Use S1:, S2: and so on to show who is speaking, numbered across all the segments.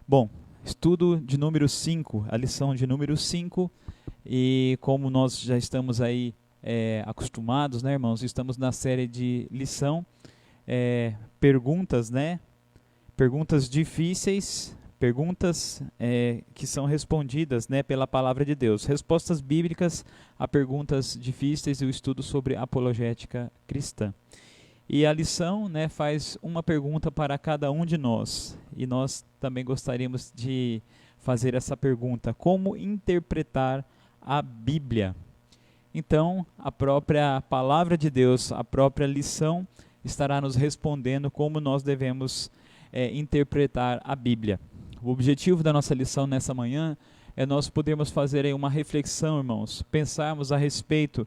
S1: Bom, estudo de número 5, a lição de número 5, e como nós já estamos aí acostumados, né, irmãos, estamos na série de lição, perguntas, né, perguntas difíceis, perguntas que são respondidas, né, pela palavra de Deus, respostas bíblicas a perguntas difíceis e o estudo sobre apologética cristã. E a lição, né, faz uma pergunta para cada um de nós. E nós também gostaríamos de fazer essa pergunta: como interpretar a Bíblia? Então, a própria palavra de Deus, a própria lição, estará nos respondendo como nós devemos interpretar a Bíblia. O objetivo da nossa lição nessa manhã é nós podermos fazer aí uma reflexão, irmãos, pensarmos a respeito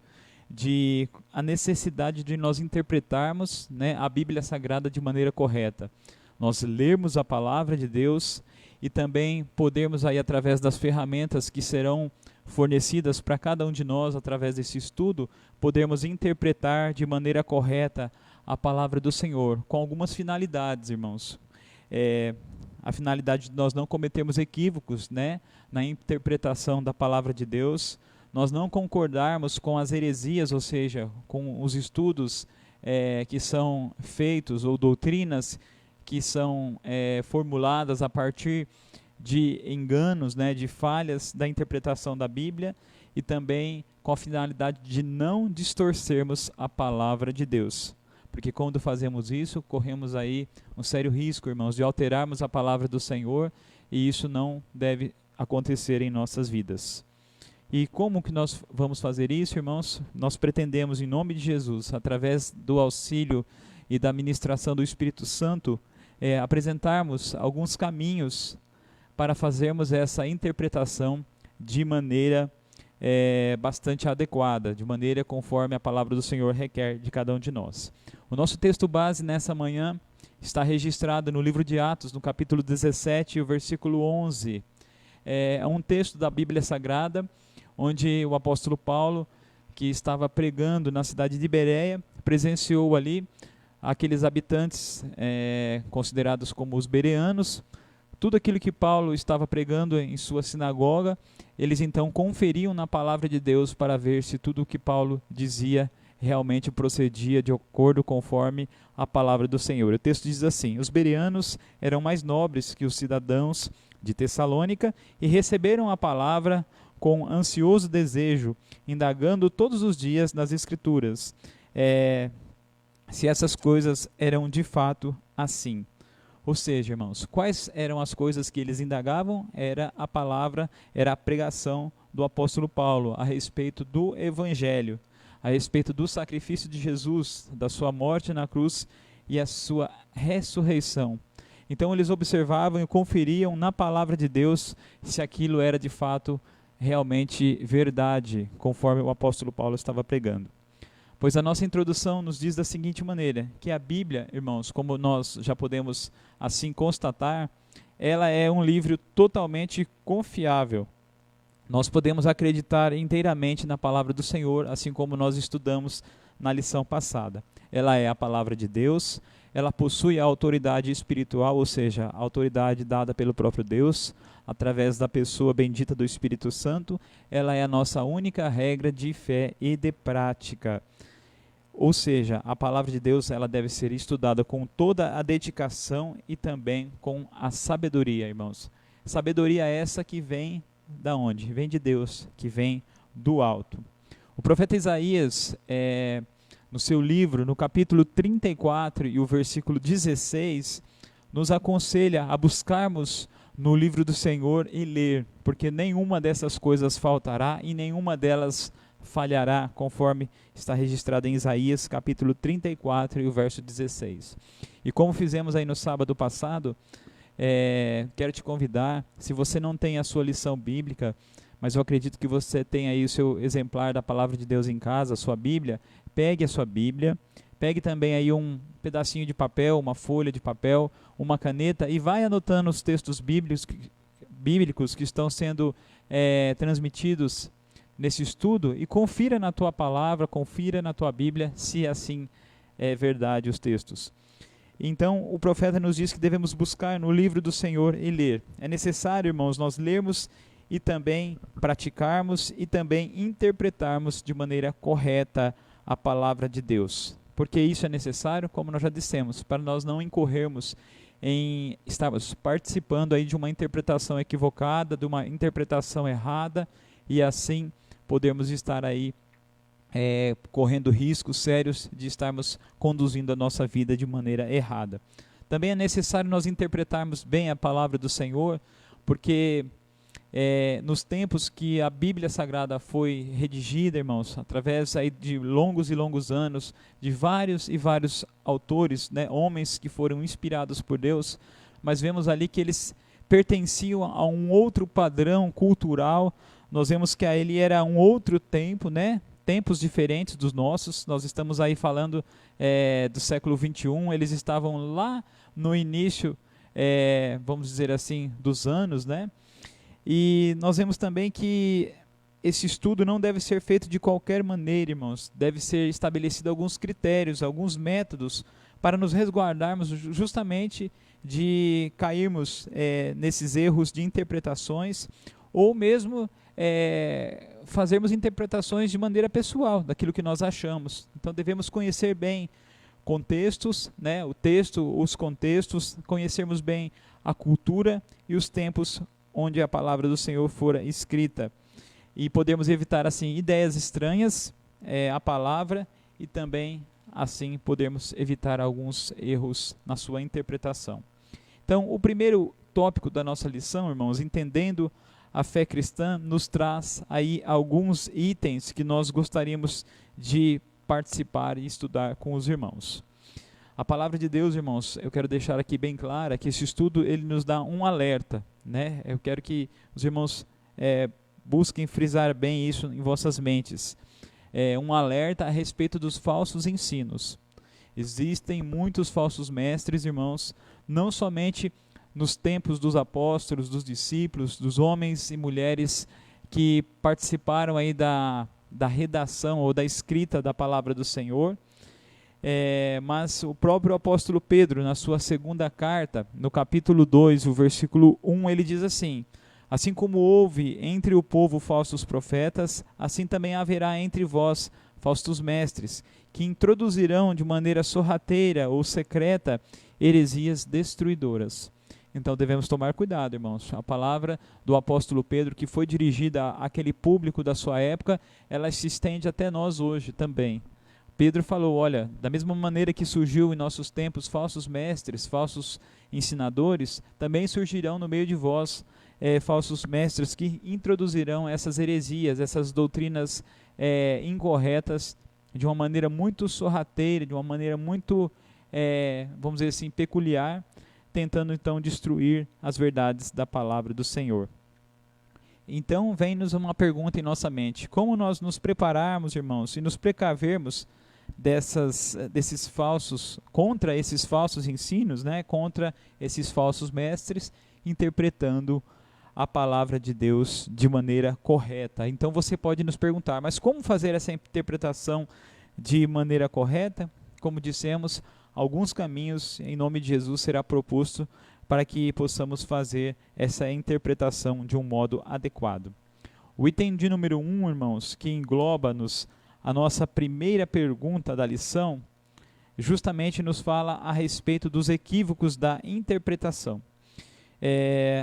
S1: de a necessidade de nós interpretarmos, né, a Bíblia Sagrada de maneira correta. Nós lermos a palavra de Deus e também podermos aí, através das ferramentas que serão fornecidas para cada um de nós, através desse estudo, podermos interpretar de maneira correta a palavra do Senhor, com algumas finalidades, irmãos. A finalidade de nós não cometermos equívocos, né, na interpretação da palavra de Deus, nós não concordarmos com as heresias, ou seja, com os estudos que são feitos, ou doutrinas que são formuladas a partir de enganos, né, de falhas da interpretação da Bíblia, e também com a finalidade de não distorcermos a palavra de Deus. Porque quando fazemos isso, corremos aí um sério risco, irmãos, de alterarmos a palavra do Senhor, e isso não deve acontecer em nossas vidas. E como que nós vamos fazer isso, irmãos? Nós pretendemos, em nome de Jesus, através do auxílio e da ministração do Espírito Santo, apresentarmos alguns caminhos para fazermos essa interpretação de maneira bastante adequada, de maneira conforme a palavra do Senhor requer de cada um de nós. O nosso texto base nessa manhã está registrado no livro de Atos, no capítulo 17, o versículo 11. É um texto da Bíblia Sagrada, onde o apóstolo Paulo, que estava pregando na cidade de Bereia, presenciou ali aqueles habitantes considerados como os bereanos. Tudo aquilo que Paulo estava pregando em sua sinagoga, eles então conferiam na palavra de Deus para ver se tudo o que Paulo dizia realmente procedia de acordo conforme a palavra do Senhor. O texto diz assim: os bereanos eram mais nobres que os cidadãos de Tessalônica e receberam a palavra com ansioso desejo, indagando todos os dias nas Escrituras, se essas coisas eram de fato assim. Ou seja, irmãos, quais eram as coisas que eles indagavam? Era a palavra, era a pregação do apóstolo Paulo a respeito do Evangelho, a respeito do sacrifício de Jesus, da sua morte na cruz e a sua ressurreição. Então eles observavam e conferiam na palavra de Deus se aquilo era de fato realmente verdade, conforme o apóstolo Paulo estava pregando. Pois a nossa introdução nos diz da seguinte maneira, que a Bíblia, irmãos, como nós já podemos assim constatar, ela é um livro totalmente confiável. Nós podemos acreditar inteiramente na palavra do Senhor, assim como nós estudamos na lição passada. Ela é a palavra de Deus, ela possui a autoridade espiritual, ou seja, a autoridade dada pelo próprio Deus, através da pessoa bendita do Espírito Santo. Ela é a nossa única regra de fé e de prática. Ou seja, a palavra de Deus ela deve ser estudada com toda a dedicação e também com a sabedoria, irmãos. Sabedoria essa que vem da onde? Vem de Deus, que vem do alto. O profeta Isaías, no seu livro, no capítulo 34 e o versículo 16, nos aconselha a buscarmos no livro do Senhor e ler, porque nenhuma dessas coisas faltará e nenhuma delas falhará, conforme está registrado em Isaías, capítulo 34 e o verso 16. E como fizemos aí no sábado passado, quero te convidar, se você não tem a sua lição bíblica, mas eu acredito que você tem aí o seu exemplar da palavra de Deus em casa, a sua Bíblia, pegue a sua Bíblia, pegue também aí um pedacinho de papel, uma folha de papel, uma caneta e vai anotando os textos bíblicos que estão sendo transmitidos nesse estudo e confira na tua palavra, confira na tua Bíblia se assim é verdade os textos. Então, o profeta nos diz que devemos buscar no livro do Senhor e ler. É necessário, irmãos, nós lermos e também praticarmos e também interpretarmos de maneira correta a palavra de Deus. Porque isso é necessário, como nós já dissemos, para nós não incorrermos em estarmos participando aí de uma interpretação equivocada, de uma interpretação errada, e assim podemos estar aí correndo riscos sérios de estarmos conduzindo a nossa vida de maneira errada. Também é necessário nós interpretarmos bem a palavra do Senhor, porque nos tempos que a Bíblia Sagrada foi redigida, irmãos, através aí de longos e longos anos, de vários e vários autores, né, homens que foram inspirados por Deus, mas vemos ali que eles pertenciam a um outro padrão cultural. Nós vemos que ele era um outro tempo, né? Tempos diferentes dos nossos. Nós estamos aí falando do século 21, eles estavam lá no início, vamos dizer assim, dos anos, né? E nós vemos também que esse estudo não deve ser feito de qualquer maneira, irmãos. Deve ser estabelecido alguns critérios, alguns métodos para nos resguardarmos justamente de cairmos nesses erros de interpretações, ou mesmo fazermos interpretações de maneira pessoal, daquilo que nós achamos. Então devemos conhecer bem contextos, né, o texto, os contextos, conhecermos bem a cultura e os tempos onde a palavra do Senhor fora escrita. E podemos evitar assim ideias estranhas à palavra, e também assim podemos evitar alguns erros na sua interpretação. Então, o primeiro tópico da nossa lição, irmãos, entendendo a fé cristã, nos traz aí alguns itens que nós gostaríamos de participar e estudar com os irmãos. A palavra de Deus, irmãos, eu quero deixar aqui bem clara que esse estudo ele nos dá um alerta, né? Eu quero que os irmãos busquem frisar bem isso em vossas mentes. Um alerta a respeito dos falsos ensinos. Existem muitos falsos mestres, irmãos, não somente nos tempos dos apóstolos, dos discípulos, dos homens e mulheres que participaram aí da redação ou da escrita da palavra do Senhor, mas o próprio apóstolo Pedro, na sua segunda carta, no capítulo 2, o versículo 1, ele diz assim: assim como houve entre o povo falsos profetas, assim também haverá entre vós falsos mestres, que introduzirão de maneira sorrateira ou secreta heresias destruidoras. Então devemos tomar cuidado, irmãos. A palavra do apóstolo Pedro, que foi dirigida àquele público da sua época, ela se estende até nós hoje também. Pedro falou, olha, da mesma maneira que surgiu em nossos tempos falsos mestres, falsos ensinadores, também surgirão no meio de vós falsos mestres que introduzirão essas heresias, essas doutrinas incorretas, de uma maneira muito sorrateira, de uma maneira muito, vamos dizer assim, peculiar, tentando então destruir as verdades da palavra do Senhor. Então vem-nos uma pergunta em nossa mente: como nós nos prepararmos, irmãos, e nos precavermos desses falsos, contra esses falsos ensinos, né, contra esses falsos mestres, interpretando a palavra de Deus de maneira correta? Então você pode nos perguntar, mas como fazer essa interpretação de maneira correta? Como dissemos, alguns caminhos em nome de Jesus será proposto para que possamos fazer essa interpretação de um modo adequado. O item de número 1, irmãos, que engloba-nos a nossa primeira pergunta da lição, justamente nos fala a respeito dos equívocos da interpretação.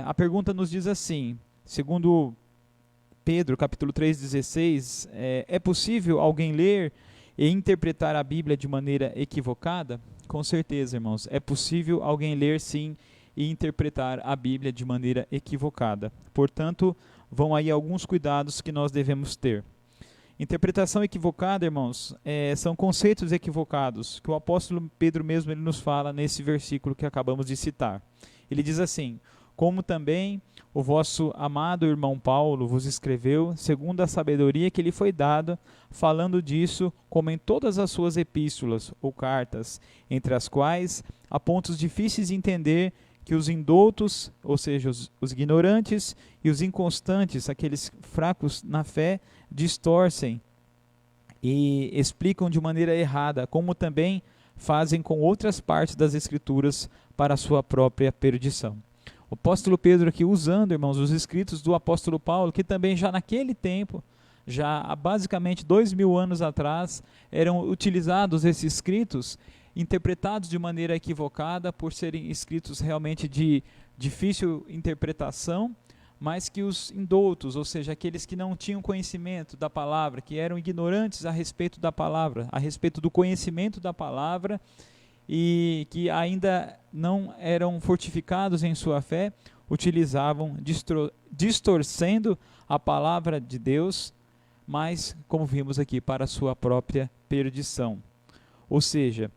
S1: A pergunta nos diz assim, segundo Pedro, capítulo 3,16, é possível alguém ler e interpretar a Bíblia de maneira equivocada? Com certeza, irmãos, é possível alguém ler sim e interpretar a Bíblia de maneira equivocada. Portanto, vão aí alguns cuidados que nós devemos ter. Interpretação equivocada, irmãos, são conceitos equivocados, que o apóstolo Pedro mesmo ele nos fala nesse versículo que acabamos de citar. Ele diz assim: como também o vosso amado irmão Paulo vos escreveu, segundo a sabedoria que lhe foi dada, falando disso, como em todas as suas epístolas ou cartas, entre as quais há pontos difíceis de entender, que os indoutos, ou seja, os ignorantes e os inconstantes, aqueles fracos na fé, distorcem e explicam de maneira errada, como também fazem com outras partes das Escrituras para a sua própria perdição. O apóstolo Pedro aqui usando, irmãos, os escritos do apóstolo Paulo, que também já naquele tempo, já há basicamente 2000 anos atrás, eram utilizados esses escritos, interpretados de maneira equivocada, por serem escritos realmente de difícil interpretação, mas que os indoutos, ou seja, aqueles que não tinham conhecimento da palavra, que eram ignorantes a respeito da palavra, a respeito do conhecimento da palavra, e que ainda não eram fortificados em sua fé, utilizavam, distorcendo a palavra de Deus, mas, como vimos aqui, para a sua própria perdição. Ou seja,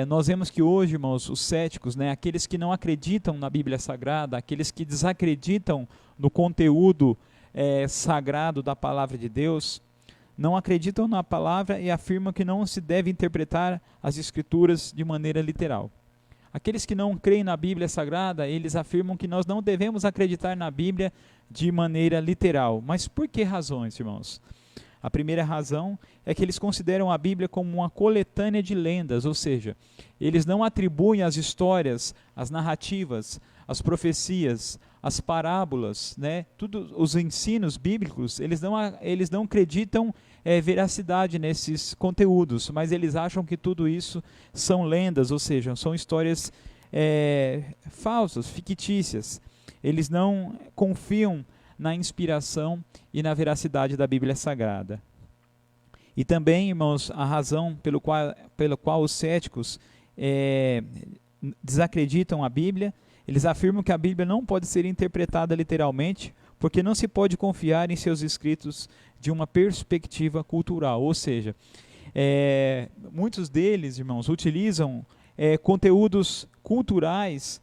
S1: nós vemos que hoje, irmãos, os céticos, aqueles que não acreditam na Bíblia Sagrada, aqueles que desacreditam no conteúdo sagrado da palavra de Deus, não acreditam na palavra e afirmam que não se deve interpretar as Escrituras de maneira literal. Aqueles que não creem na Bíblia Sagrada, eles afirmam que nós não devemos acreditar na Bíblia de maneira literal. Mas por que razões, irmãos? A primeira razão é que eles consideram a Bíblia como uma coletânea de lendas, ou seja, eles não atribuem as histórias, as narrativas, as profecias, as parábolas, tudo, os ensinos bíblicos, eles não acreditam veracidade nesses conteúdos, mas eles acham que tudo isso são lendas, ou seja, são histórias falsas, fictícias. Eles não confiam na inspiração e na veracidade da Bíblia Sagrada. E também, irmãos, a razão pelo qual os céticos desacreditam a Bíblia, eles afirmam que a Bíblia não pode ser interpretada literalmente, porque não se pode confiar em seus escritos de uma perspectiva cultural. Ou seja, muitos deles, irmãos, utilizam conteúdos culturais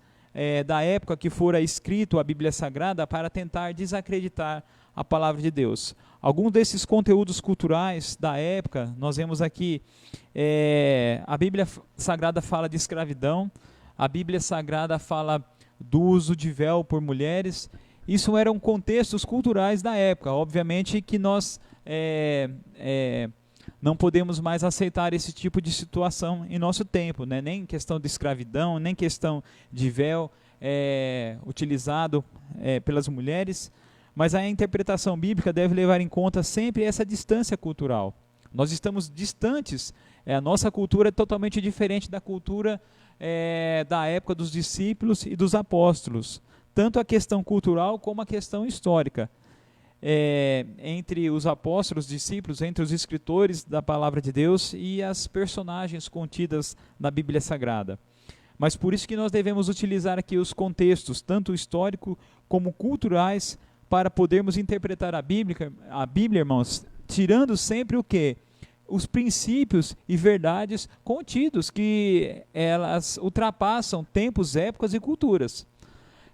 S1: da época que fora escrito a Bíblia Sagrada para tentar desacreditar a palavra de Deus. Alguns desses conteúdos culturais da época, nós vemos aqui, a Bíblia Sagrada fala de escravidão, a Bíblia Sagrada fala do uso de véu por mulheres. Isso eram contextos culturais da época. Obviamente que nós não podemos mais aceitar esse tipo de situação em nosso tempo, nem questão de escravidão, nem questão de véu utilizado pelas mulheres, mas a interpretação bíblica deve levar em conta sempre essa distância cultural. Nós estamos distantes, a nossa cultura é totalmente diferente da cultura da época dos discípulos e dos apóstolos, tanto a questão cultural como a questão histórica. Entre os apóstolos, discípulos, entre os escritores da palavra de Deus e as personagens contidas na Bíblia Sagrada. Mas por isso que nós devemos utilizar aqui os contextos, tanto histórico como culturais, para podermos interpretar a Bíblia, irmãos, tirando sempre o quê? Os princípios e verdades contidos, que elas ultrapassam tempos, épocas e culturas.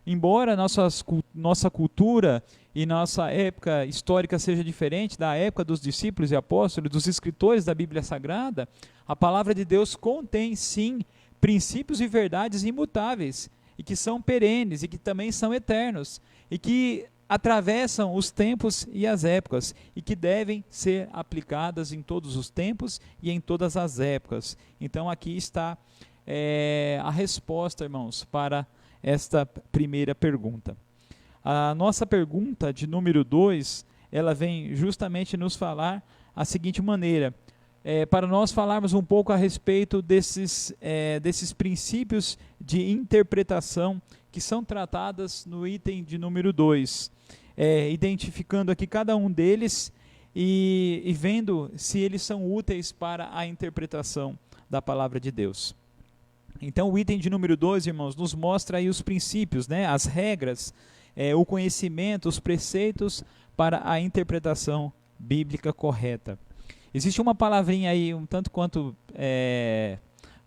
S1: Embora nossa cultura e nossa época histórica seja diferente da época dos discípulos e apóstolos, dos escritores da Bíblia Sagrada, a palavra de Deus contém, sim, princípios e verdades imutáveis, e que são perenes, e que também são eternos, e que atravessam os tempos e as épocas, e que devem ser aplicadas em todos os tempos e em todas as épocas. Então aqui está a resposta, irmãos, para esta primeira pergunta. A nossa pergunta de número 2, ela vem justamente nos falar a seguinte maneira, para nós falarmos um pouco a respeito desses princípios de interpretação que são tratadas no item de número 2, identificando aqui cada um deles e vendo se eles são úteis para a interpretação da palavra de Deus. Então o item de número 2, irmãos, nos mostra aí os princípios, as regras, o conhecimento, os preceitos para a interpretação bíblica correta. Existe uma palavrinha aí um tanto quanto,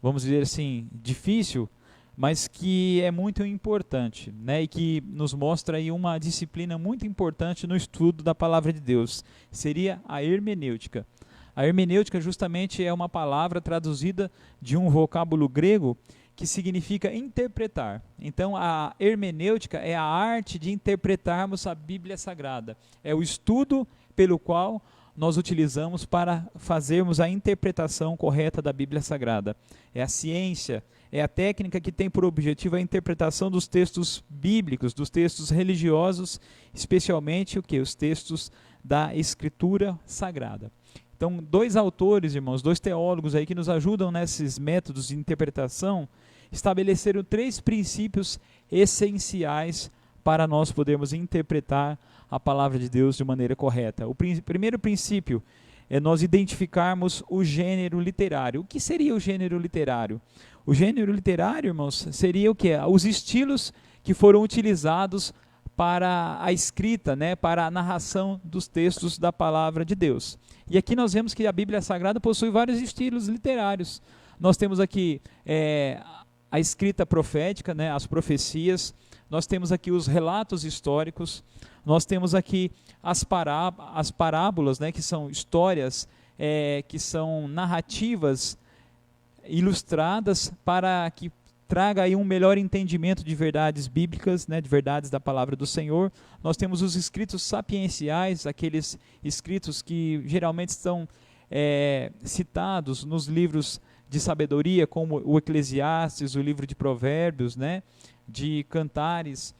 S1: vamos dizer assim, difícil, mas que é muito importante, e que nos mostra aí uma disciplina muito importante no estudo da palavra de Deus. Seria a hermenêutica. A hermenêutica justamente é uma palavra traduzida de um vocábulo grego que significa interpretar. Então a hermenêutica é a arte de interpretarmos a Bíblia Sagrada. É o estudo pelo qual nós utilizamos para fazermos a interpretação correta da Bíblia Sagrada. É a ciência, é a técnica que tem por objetivo a interpretação dos textos bíblicos, dos textos religiosos, especialmente os textos da Escritura Sagrada. Então, dois autores, irmãos, dois teólogos aí que nos ajudam nesses métodos de interpretação, estabeleceram 3 princípios essenciais para nós podermos interpretar a palavra de Deus de maneira correta. O primeiro princípio é nós identificarmos o gênero literário. O que seria o gênero literário? O gênero literário, irmãos, seria o quê? Os estilos que foram utilizados para a escrita, né, para a narração dos textos da palavra de Deus. E aqui nós vemos que a Bíblia Sagrada possui vários estilos literários. Nós temos aqui a escrita profética, né, as profecias, nós temos aqui os relatos históricos, nós temos aqui as parábolas, né, que são histórias, que são narrativas ilustradas para que traga aí um melhor entendimento de verdades bíblicas, né, de verdades da palavra do Senhor. Nós temos os escritos sapienciais, aqueles escritos que geralmente estão citados nos livros de sabedoria, como o Eclesiastes, o livro de Provérbios, né, de Cantares.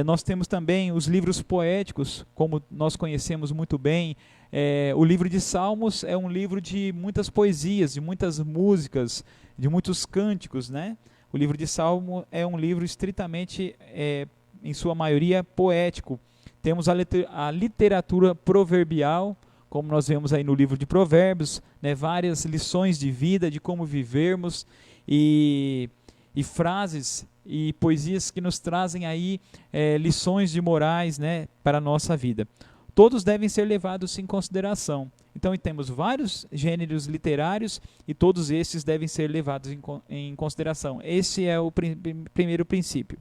S1: Nós temos também os livros poéticos, como nós conhecemos muito bem. O livro de Salmos é um livro de muitas poesias, de muitas músicas, de muitos cânticos, né? O livro de Salmo é um livro estritamente, em sua maioria, poético. Temos a literatura proverbial, como nós vemos aí no livro de Provérbios, né? Várias lições de vida, de como vivermos, e frases e poesias que nos trazem aí lições de morais, né, para a nossa vida. Todos devem ser levados em consideração. Então temos vários gêneros literários e todos esses devem ser levados em consideração. Esse é o primeiro princípio.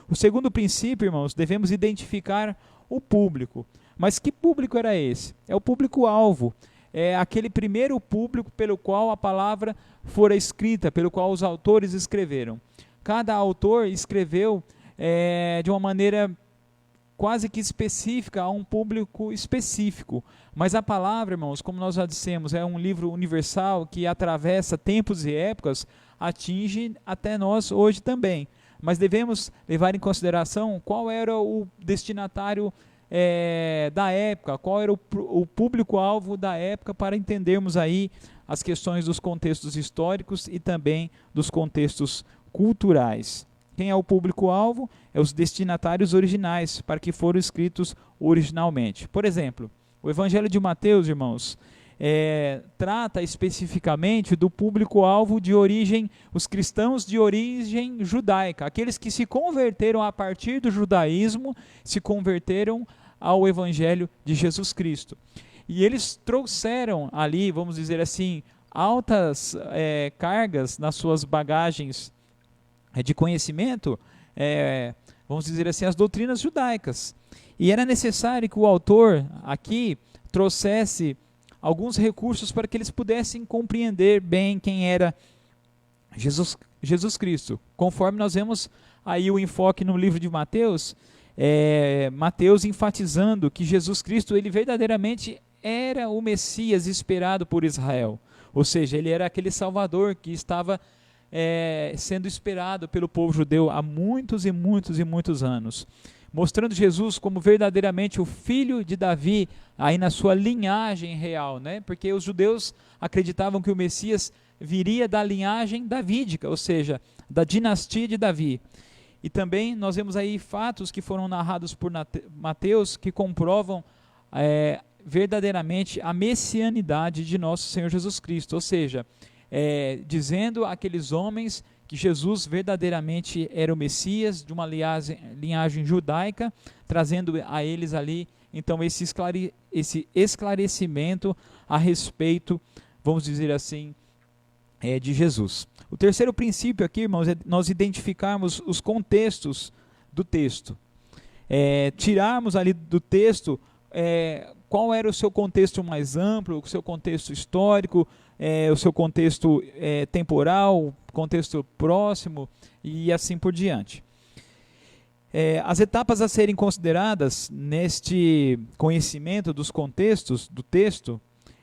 S1: O segundo princípio, irmãos, devemos identificar o público. Mas que público era esse? É o público-alvo. É aquele primeiro público pelo qual a palavra fora escrita, pelo qual os autores escreveram. Cada autor escreveu de uma maneira quase que específica a um público específico. Mas a palavra, irmãos, como nós já dissemos, é um livro universal que atravessa tempos e épocas, atinge até nós hoje também. Mas devemos levar em consideração qual era o destinatário da época, qual era o público-alvo da época, para entendermos aí as questões dos contextos históricos e também dos contextos culturais. Quem é o público-alvo? É os destinatários originais, para que foram escritos originalmente. Por exemplo, o Evangelho de Mateus, irmãos, trata especificamente do público-alvo de origem, os cristãos de origem judaica, aqueles que se converteram a partir do judaísmo, se converteram ao Evangelho de Jesus Cristo. E eles trouxeram ali, vamos dizer assim, altas cargas nas suas bagagens de conhecimento, vamos dizer assim, as doutrinas judaicas. E era necessário que o autor aqui trouxesse alguns recursos para que eles pudessem compreender bem quem era Jesus Cristo. Conforme nós vemos aí o enfoque no livro de Mateus, Mateus enfatizando que Jesus Cristo, ele verdadeiramente era o Messias esperado por Israel. Ou seja, ele era aquele Salvador que estava sendo esperado pelo povo judeu há muitos e muitos e muitos anos, mostrando Jesus como verdadeiramente o filho de Davi, aí na sua linhagem real, né? Porque os judeus acreditavam que o Messias viria da linhagem davídica, ou seja, da dinastia de Davi. E também nós vemos aí fatos que foram narrados por Mateus que comprovam verdadeiramente a messianidade de nosso Senhor Jesus Cristo, ou seja, dizendo àqueles homens que Jesus verdadeiramente era o Messias, de uma linhagem judaica, trazendo a eles ali, então, esse esclarecimento a respeito, vamos dizer assim, de Jesus. O terceiro princípio aqui, irmãos, é nós identificarmos os contextos do texto. Tirarmos ali do texto qual era o seu contexto mais amplo, o seu contexto histórico, o seu contexto temporal, contexto próximo e assim por diante. As etapas a serem consideradas neste conhecimento dos contextos do texto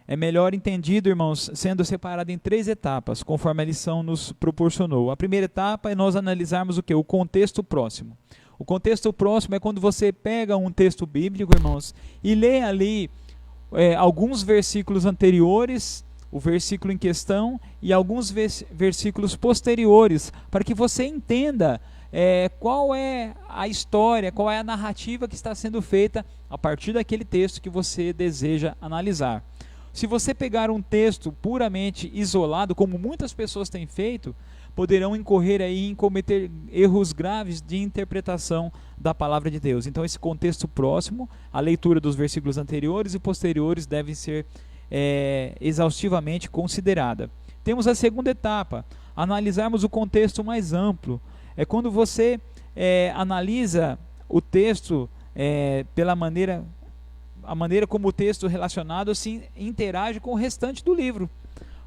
S1: é melhor entendido, irmãos, sendo separado em 3 etapas, conforme a lição nos proporcionou. A primeira etapa é nós analisarmos o quê? O contexto próximo. O contexto próximo é quando você pega um texto bíblico, irmãos, e lê ali alguns versículos anteriores, o versículo em questão, e alguns versículos posteriores, para que você entenda qual é a história, qual é a narrativa que está sendo feita a partir daquele texto que você deseja analisar. Se você pegar um texto puramente isolado, como muitas pessoas têm feito, poderão incorrer aí em cometer erros graves de interpretação da palavra de Deus. Então esse contexto próximo, a leitura dos versículos anteriores e posteriores deve ser exaustivamente considerada. Temos a segunda etapa, analisarmos o contexto mais amplo. É quando você analisa o texto pela maneira como o texto relacionado se interage com o restante do livro.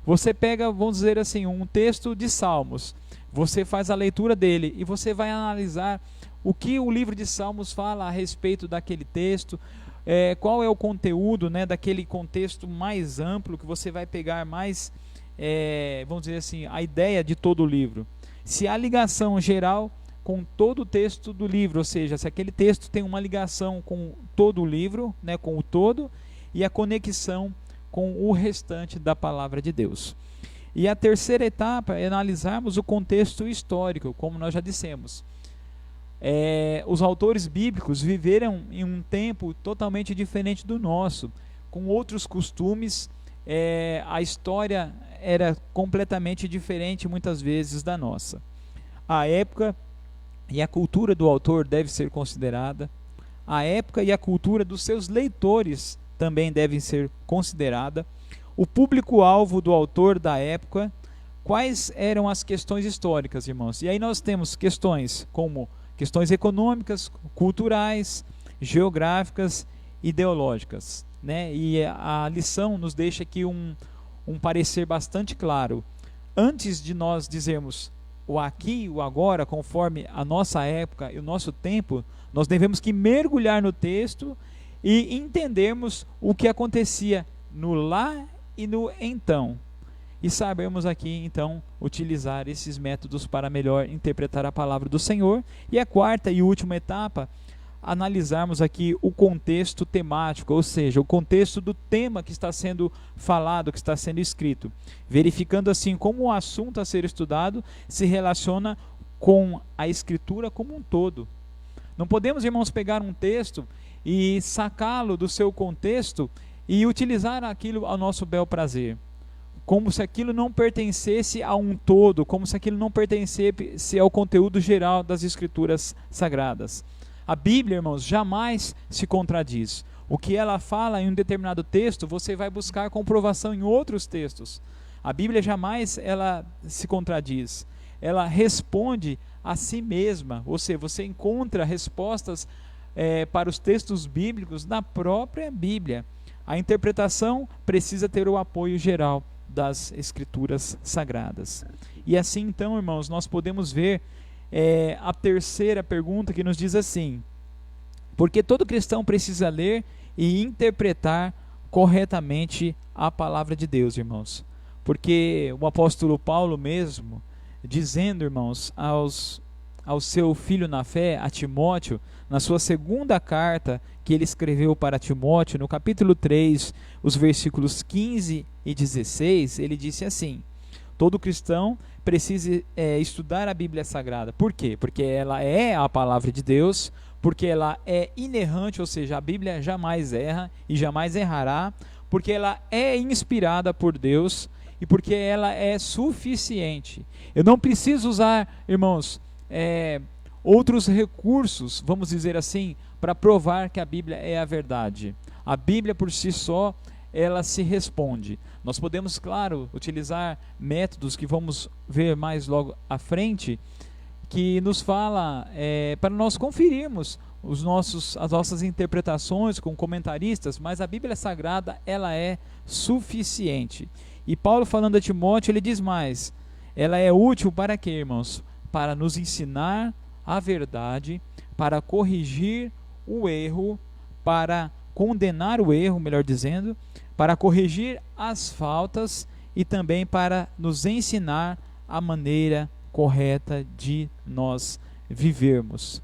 S1: Você pega, vamos dizer assim, um texto de Salmos, você faz a leitura dele e você vai analisar o que o livro de Salmos fala a respeito daquele texto, qual é o conteúdo, né, daquele contexto mais amplo, que você vai pegar mais, vamos dizer assim, a ideia de todo o livro. Se há ligação geral com todo o texto do livro, ou seja, se aquele texto tem uma ligação com todo o livro, né, com o todo, e a conexão com o restante da palavra de Deus. E a terceira etapa é analisarmos o contexto histórico, como nós já dissemos. Os autores bíblicos viveram em um tempo totalmente diferente do nosso, com outros costumes, a história era completamente diferente muitas vezes da nossa. A época e a cultura do autor deve ser considerada, a época e a cultura dos seus leitores também devem ser considerada, o público-alvo do autor da época, quais eram as questões históricas, irmãos. E aí nós temos questões como questões econômicas, culturais, geográficas, ideológicas, né? E a lição nos deixa aqui um parecer bastante claro. Antes de nós dizermos o aqui e o agora, conforme a nossa época e o nosso tempo, nós devemos que mergulhar no texto e entendermos o que acontecia no lá e no então. E sabermos aqui, então, utilizar esses métodos para melhor interpretar a palavra do Senhor. E a quarta e última etapa, analisarmos aqui o contexto temático, ou seja, o contexto do tema que está sendo falado, que está sendo escrito, verificando assim como o assunto a ser estudado se relaciona com a escritura como um todo. Não podemos, irmãos, pegar um texto e sacá-lo do seu contexto e utilizar aquilo ao nosso bel prazer, como se aquilo não pertencesse a um todo, como se aquilo não pertencesse ao conteúdo geral das escrituras sagradas. A Bíblia, irmãos, jamais se contradiz. O que ela fala em um determinado texto, você vai buscar comprovação em outros textos. A Bíblia jamais ela se contradiz. Ela responde a si mesma. Ou seja, você encontra respostas para os textos bíblicos na própria Bíblia. A interpretação precisa ter o apoio geral das Escrituras Sagradas. E assim, então, irmãos, nós podemos ver a terceira pergunta que nos diz assim: porque todo cristão precisa ler e interpretar corretamente a palavra de Deus, irmãos. Porque o apóstolo Paulo mesmo, dizendo, irmãos, ao seu filho na fé, a Timóteo, na sua segunda carta que ele escreveu para Timóteo, no capítulo 3, os versículos 15 e 16, ele disse assim: todo cristão precisa estudar a Bíblia Sagrada. Por quê? Porque ela é a palavra de Deus, porque ela é inerrante, ou seja, a Bíblia jamais erra e jamais errará, porque ela é inspirada por Deus e porque ela é suficiente. Eu não preciso usar, irmãos, outros recursos, vamos dizer assim, para provar que a Bíblia é a verdade. A Bíblia por si só, ela se responde. Nós podemos, claro, utilizar métodos que vamos ver mais logo à frente, que nos fala para nós conferirmos as nossas interpretações com comentaristas, mas a Bíblia Sagrada ela é suficiente. E Paulo, falando a Timóteo, ele diz mais: ela é útil para quê, irmãos? Para nos ensinar a verdade, para corrigir o erro, para condenar o erro, melhor dizendo, para corrigir as faltas e também para nos ensinar a maneira correta de nós vivermos.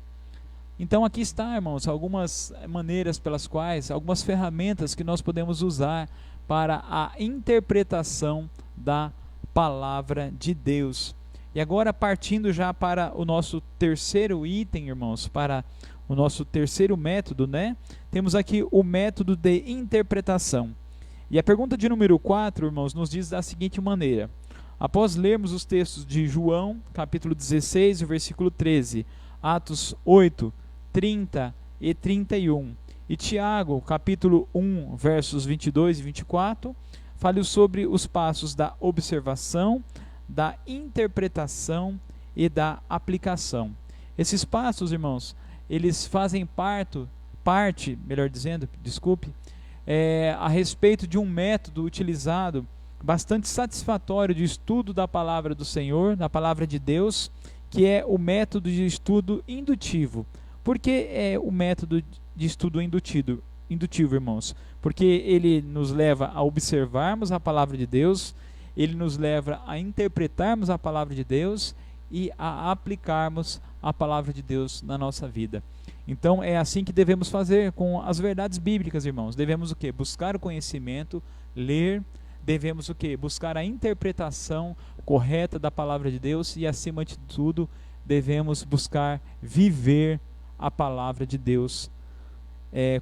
S1: Então aqui está, irmãos, algumas maneiras pelas quais, algumas ferramentas que nós podemos usar para a interpretação da palavra de Deus. E agora, partindo já para o nosso terceiro item, irmãos, para o nosso terceiro método, né? Temos aqui o método de interpretação. E a pergunta de número 4, irmãos, nos diz da seguinte maneira: após lermos os textos de João, capítulo 16, versículo 13, Atos 8, 30 e 31, e Tiago, capítulo 1, versos 22 e 24, fale sobre os passos da observação, da interpretação e da aplicação. Esses passos, irmãos, eles fazem parte, melhor dizendo, a respeito de um método utilizado bastante satisfatório de estudo da palavra do Senhor, da palavra de Deus, que é o método de estudo indutivo. Por que é o método de estudo indutivo, irmãos? Porque ele nos leva a observarmos a palavra de Deus, ele nos leva a interpretarmos a palavra de Deus e a aplicarmos a palavra de Deus na nossa vida. Então é assim que devemos fazer com as verdades bíblicas, irmãos. Devemos o quê? Buscar o conhecimento, ler, devemos o quê? Buscar a interpretação correta da palavra de Deus e, acima de tudo, devemos buscar viver a palavra de Deus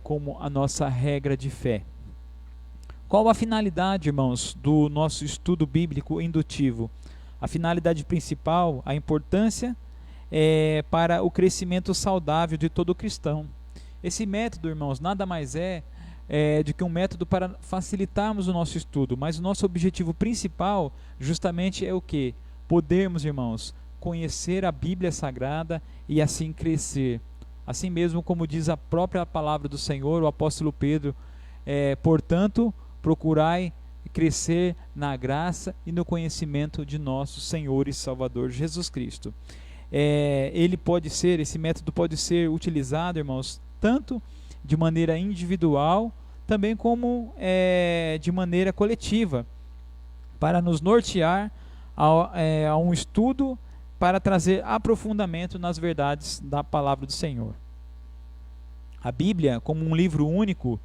S1: como a nossa regra de fé. Qual a finalidade, irmãos, do nosso estudo bíblico indutivo? A finalidade principal, a importância para o crescimento saudável de todo cristão. Esse método, irmãos, nada mais é do que um método para facilitarmos o nosso estudo, mas o nosso objetivo principal justamente é o quê? Podermos, irmãos, conhecer a Bíblia Sagrada e assim crescer. Assim mesmo como diz a própria palavra do Senhor, o apóstolo Pedro, portanto, procurai crescer na graça e no conhecimento de nosso Senhor e Salvador Jesus Cristo. Esse método pode ser utilizado, irmãos, tanto de maneira individual, também como de maneira coletiva, para nos nortear a um estudo para trazer aprofundamento nas verdades da palavra do Senhor. A Bíblia, como um livro único,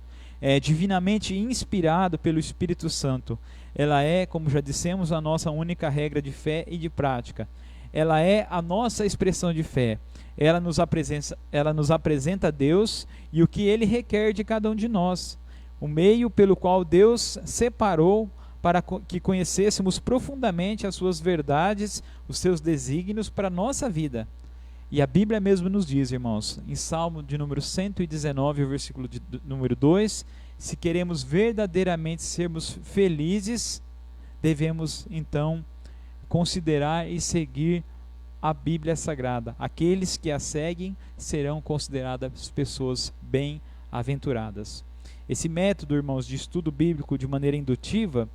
S1: divinamente inspirado pelo Espírito Santo, ela é, como já dissemos, a nossa única regra de fé e de prática. Ela é a nossa expressão de fé. Ela nos apresenta a Deus e o que Ele requer de cada um de nós. O meio pelo qual Deus separou para que conhecêssemos profundamente as suas verdades, os seus desígnios para a nossa vida. E a Bíblia mesmo nos diz, irmãos, em Salmo de número 119, versículo número 2, se queremos verdadeiramente sermos felizes, devemos então considerar e seguir a Bíblia Sagrada. Aqueles que a seguem serão consideradas pessoas bem-aventuradas. Esse método, irmãos, de estudo bíblico de maneira indutiva,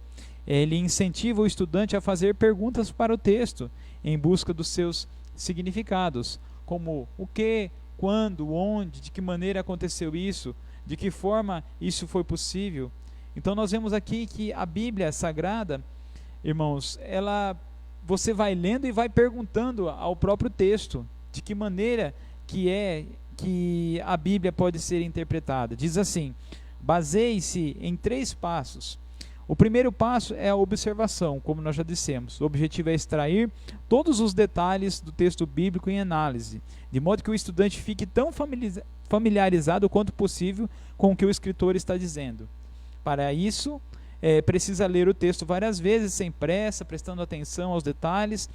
S1: ele incentiva o estudante a fazer perguntas para o texto, em busca dos seus significados, como o que, quando, onde, de que maneira aconteceu isso, de que forma isso foi possível. Então nós vemos aqui que a Bíblia Sagrada, irmãos, você vai lendo e vai perguntando ao próprio texto de que maneira que a Bíblia pode ser interpretada. Diz assim: baseie-se em 3 passos. O primeiro passo é a observação, como nós já dissemos. O objetivo é extrair todos os detalhes do texto bíblico em análise, de modo que o estudante fique tão familiarizado quanto possível com o que o escritor está dizendo. Para isso, precisa ler o texto várias vezes, sem pressa, prestando atenção aos detalhes,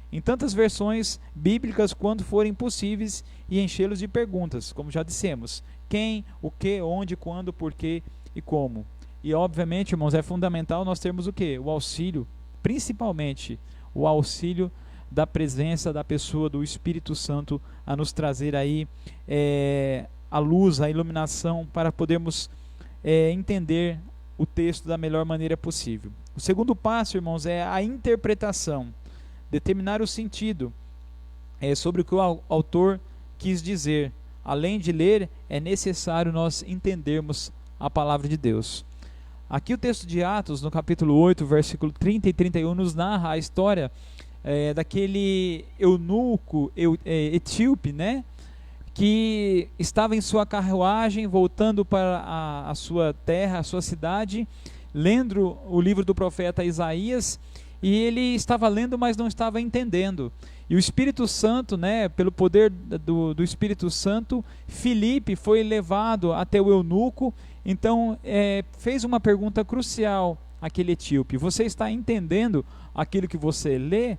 S1: em tantas versões bíblicas quanto forem possíveis, e enchê-los de perguntas, como já dissemos: quem, o que, onde, quando, porquê e como. E obviamente, irmãos, é fundamental nós termos o quê? O auxílio, principalmente o auxílio da presença da pessoa do Espírito Santo a nos trazer aí a luz, a iluminação para podermos entender o texto da melhor maneira possível. O segundo passo, irmãos, é a interpretação, determinar o sentido sobre o que o autor quis dizer além de ler, é necessário nós entendermos a palavra de Deus. Aqui o texto de Atos, no capítulo 8, versículo 30 e 31, nos narra a história daquele eunuco etíope, né, que estava em sua carruagem, voltando para a sua terra, a sua cidade, lendo o livro do profeta Isaías, e ele estava lendo, mas não estava entendendo. E o Espírito Santo, né, pelo poder do Espírito Santo, Filipe foi levado até o eunuco. Então fez uma pergunta crucial àquele etíope: você está entendendo aquilo que você lê?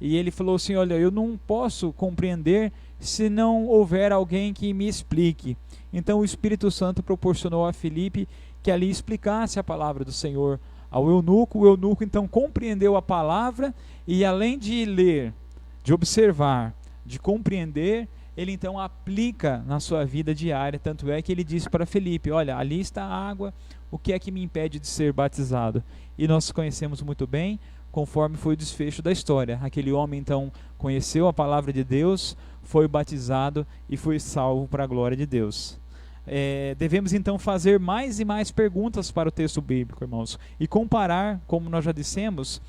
S1: E ele falou assim: olha, eu não posso compreender se não houver alguém que me explique. Então o Espírito Santo proporcionou a Filipe que ali explicasse a palavra do Senhor ao eunuco. O eunuco então compreendeu a palavra, e além de ler, de observar, de compreender, ele então aplica na sua vida diária. Tanto é que ele disse para Filipe: olha, ali está a água, o que é que me impede de ser batizado? E nós conhecemos muito bem conforme foi o desfecho da história. Aquele homem então conheceu a palavra de Deus, foi batizado e foi salvo para a glória de Deus. Devemos então fazer mais e mais perguntas para o texto bíblico, irmãos, e comparar, como nós já dissemos,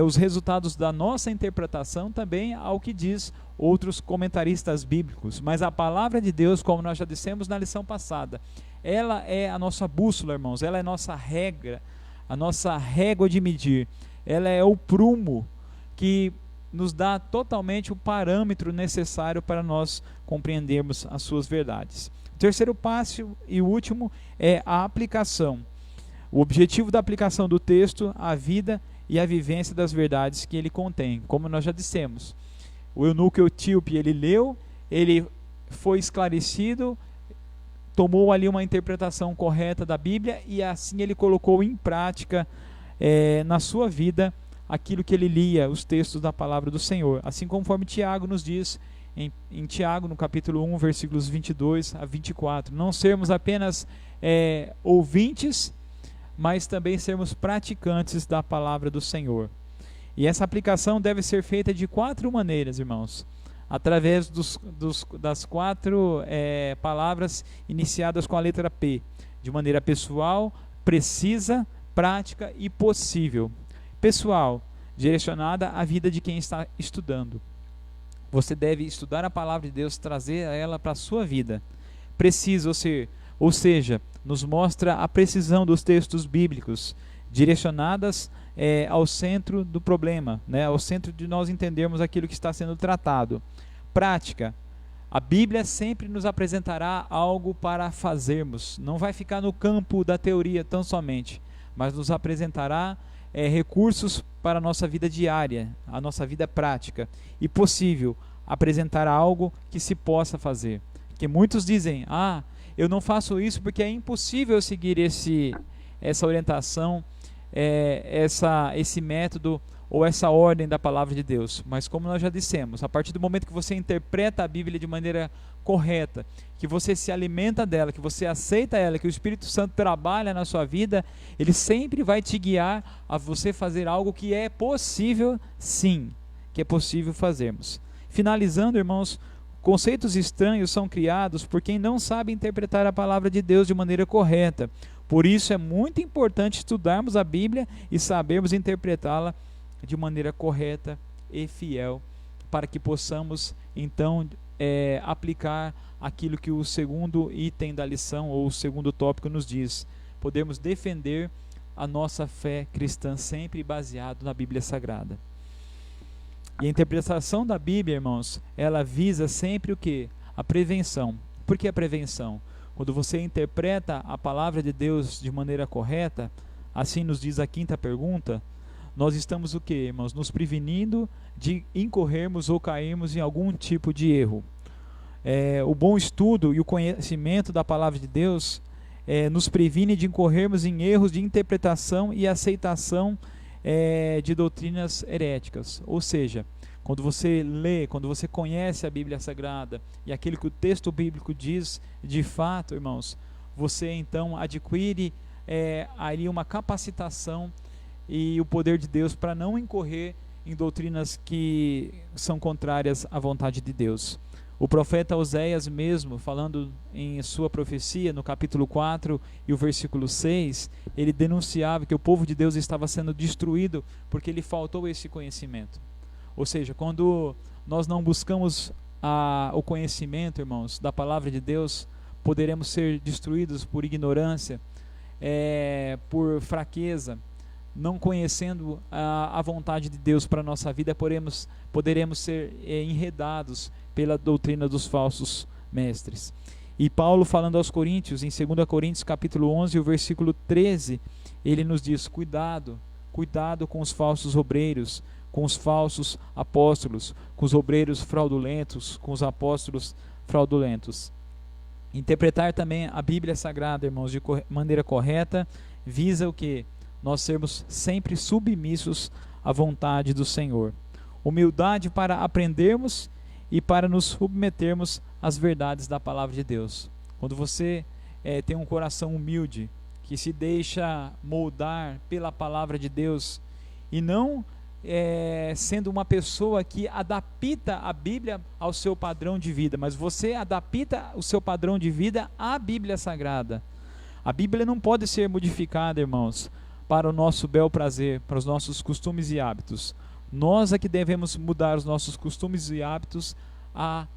S1: os resultados da nossa interpretação também ao que diz outros comentaristas bíblicos. Mas a palavra de Deus, como nós já dissemos na lição passada, ela é a nossa bússola, irmãos, ela é a nossa regra, a nossa régua de medir, ela é o prumo que nos dá totalmente o parâmetro necessário para nós compreendermos as suas verdades. O terceiro passo e o último é a aplicação. O objetivo da aplicação do texto à vida e à vivência das verdades que ele contém. Como nós já dissemos, o eunuco etíope, ele leu, ele foi esclarecido, tomou ali uma interpretação correta da Bíblia, e assim ele colocou em prática na sua vida aquilo que ele lia, os textos da palavra do Senhor. Assim conforme Tiago nos diz, em Tiago, no capítulo 1, versículos 22 a 24, não sermos apenas ouvintes, mas também sermos praticantes da palavra do Senhor. E essa aplicação deve ser feita de 4 maneiras, irmãos, através das 4 palavras iniciadas com a letra P, de maneira pessoal, precisa, prática e possível. Pessoal, direcionada à vida de quem está estudando. Você deve estudar a palavra de Deus, trazer ela para a sua vida. Precisa, ou seja, nos mostra a precisão dos textos bíblicos, direcionadas ao centro do problema, né, ao centro de nós entendermos aquilo que está sendo tratado. Prática. A Bíblia sempre nos apresentará algo para fazermos. Não vai ficar no campo da teoria tão somente, mas nos apresentará recursos para a nossa vida diária, a nossa vida prática. E possível, apresentar algo que se possa fazer. Porque muitos dizem: eu não faço isso porque é impossível eu seguir essa orientação, esse método ou essa ordem da palavra de Deus. Mas como nós já dissemos, a partir do momento que você interpreta a Bíblia de maneira correta, que você se alimenta dela, que você aceita ela, que o Espírito Santo trabalha na sua vida, ele sempre vai te guiar a você fazer algo que é possível, sim, que é possível fazermos. Finalizando, irmãos, conceitos estranhos são criados por quem não sabe interpretar a palavra de Deus de maneira correta. Por isso é muito importante estudarmos a Bíblia e sabermos interpretá-la de maneira correta e fiel, para que possamos então aplicar aquilo que o segundo item da lição, ou o segundo tópico, nos diz. Podemos defender a nossa fé cristã sempre baseado na Bíblia Sagrada. E a interpretação da Bíblia, irmãos, ela visa sempre o quê? A prevenção. Por que a prevenção? Quando você interpreta a palavra de Deus de maneira correta, assim nos diz a quinta pergunta, nós estamos o quê, irmãos? Nos prevenindo de incorrermos ou cairmos em algum tipo de erro. O bom estudo e o conhecimento da palavra de Deus nos previne de incorrermos em erros de interpretação e aceitação de doutrinas heréticas. Ou seja, quando você lê, quando você conhece a Bíblia Sagrada e aquilo que o texto bíblico diz de fato, irmãos, você então adquire ali uma capacitação e o poder de Deus para não incorrer em doutrinas que são contrárias à vontade de Deus. O profeta Oséias mesmo, falando em sua profecia, no capítulo 4 e o versículo 6, ele denunciava que o povo de Deus estava sendo destruído porque lhe faltou esse conhecimento. Ou seja, quando nós não buscamos o conhecimento, irmãos, da palavra de Deus, poderemos ser destruídos por ignorância, por fraqueza, não conhecendo a vontade de Deus para a nossa vida, poderemos ser enredados pela doutrina dos falsos mestres. E Paulo, falando aos Coríntios, em 2 Coríntios capítulo 11, o versículo 13, ele nos diz: cuidado com os falsos obreiros, com os falsos apóstolos, com os obreiros fraudulentos, com os apóstolos fraudulentos. Interpretar também a Bíblia Sagrada, irmãos, de maneira correta, visa o quê? Nós sermos sempre submissos à vontade do Senhor. Humildade para aprendermos e para nos submetermos às verdades da palavra de Deus. Quando você tem um coração humilde, que se deixa moldar pela palavra de Deus, e não sendo uma pessoa que adapta a Bíblia ao seu padrão de vida, mas você adapta o seu padrão de vida à Bíblia Sagrada. A Bíblia não pode ser modificada, irmãos, para o nosso bel prazer, para os nossos costumes e hábitos. Nós é que devemos mudar os nossos costumes e hábitos à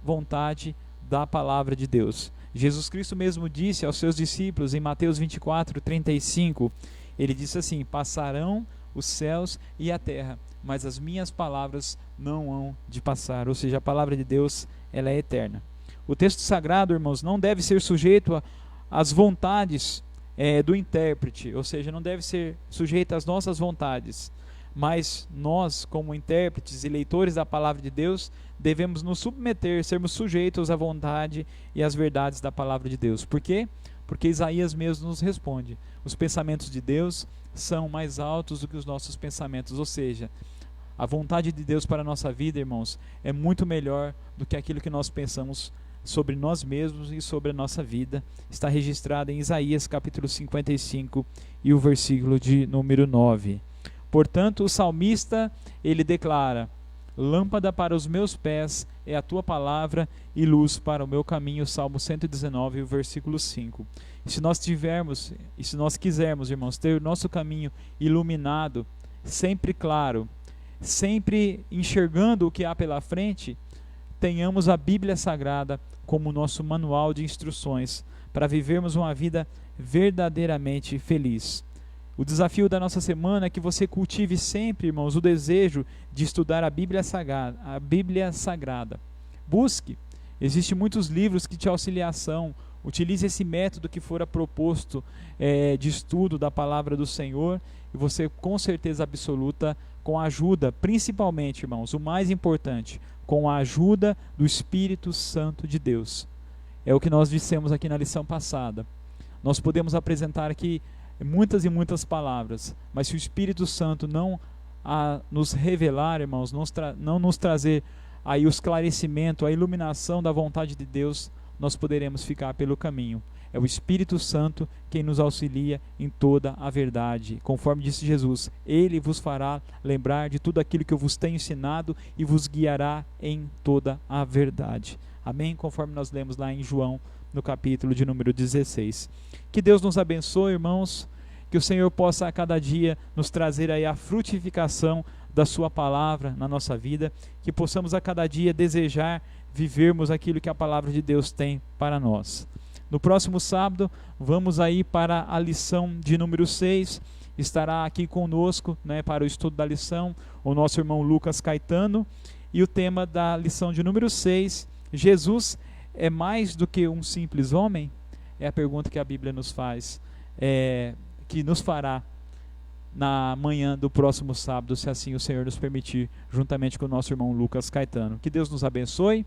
S1: vontade da palavra de Deus. Jesus Cristo mesmo disse aos seus discípulos em Mateus 24:35, ele disse assim: passarão os céus e a terra, mas as minhas palavras não hão de passar. Ou seja, a palavra de Deus, ela é eterna. O texto sagrado, irmãos, não deve ser sujeito às vontades do intérprete, ou seja, não deve ser sujeito às nossas vontades, mas nós, como intérpretes e leitores da palavra de Deus, devemos nos submeter, sermos sujeitos à vontade e às verdades da palavra de Deus. Por quê? Porque Isaías mesmo nos responde: os pensamentos de Deus são mais altos do que os nossos pensamentos. Ou seja, a vontade de Deus para a nossa vida, irmãos, é muito melhor do que aquilo que nós pensamos sobre nós mesmos e sobre a nossa vida. Está registrado em Isaías capítulo 55 e o versículo de número 9. Portanto, o salmista, ele declara: lâmpada para os meus pés é a tua palavra e luz para o meu caminho. Salmo 119, versículo 5. Se nós quisermos, irmãos, ter o nosso caminho iluminado, sempre claro, sempre enxergando o que há pela frente, tenhamos a Bíblia Sagrada como nosso manual de instruções para vivermos uma vida verdadeiramente feliz. O desafio da nossa semana é que você cultive sempre, irmãos, o desejo de estudar a Bíblia Sagrada. Busque. Existem muitos livros que te auxiliação. Utilize esse método que fora proposto de estudo da palavra do Senhor, e você, com certeza absoluta, com a ajuda, principalmente, irmãos, o mais importante, com a ajuda do Espírito Santo de Deus. É o que nós dissemos aqui na lição passada. Nós podemos apresentar aqui muitas e muitas palavras, mas se o Espírito Santo não nos revelar, irmãos, não nos trazer aí o esclarecimento, a iluminação da vontade de Deus, nós poderemos ficar pelo caminho. É o Espírito Santo quem nos auxilia em toda a verdade. Conforme disse Jesus, Ele vos fará lembrar de tudo aquilo que eu vos tenho ensinado e vos guiará em toda a verdade. Amém? Conforme nós lemos lá em João, no capítulo de número 16. Que Deus nos abençoe, irmãos, que o Senhor possa a cada dia nos trazer aí a frutificação da sua palavra na nossa vida, que possamos a cada dia desejar vivermos aquilo que a palavra de Deus tem para nós. No próximo sábado, vamos aí para a lição de número 6, estará aqui conosco, para o estudo da lição, o nosso irmão Lucas Caetano, e o tema da lição de número 6, Jesus é mais do que um simples homem? É a pergunta que a Bíblia nos faz, que nos fará na manhã do próximo sábado, se assim o Senhor nos permitir, juntamente com o nosso irmão Lucas Caetano. Que Deus nos abençoe.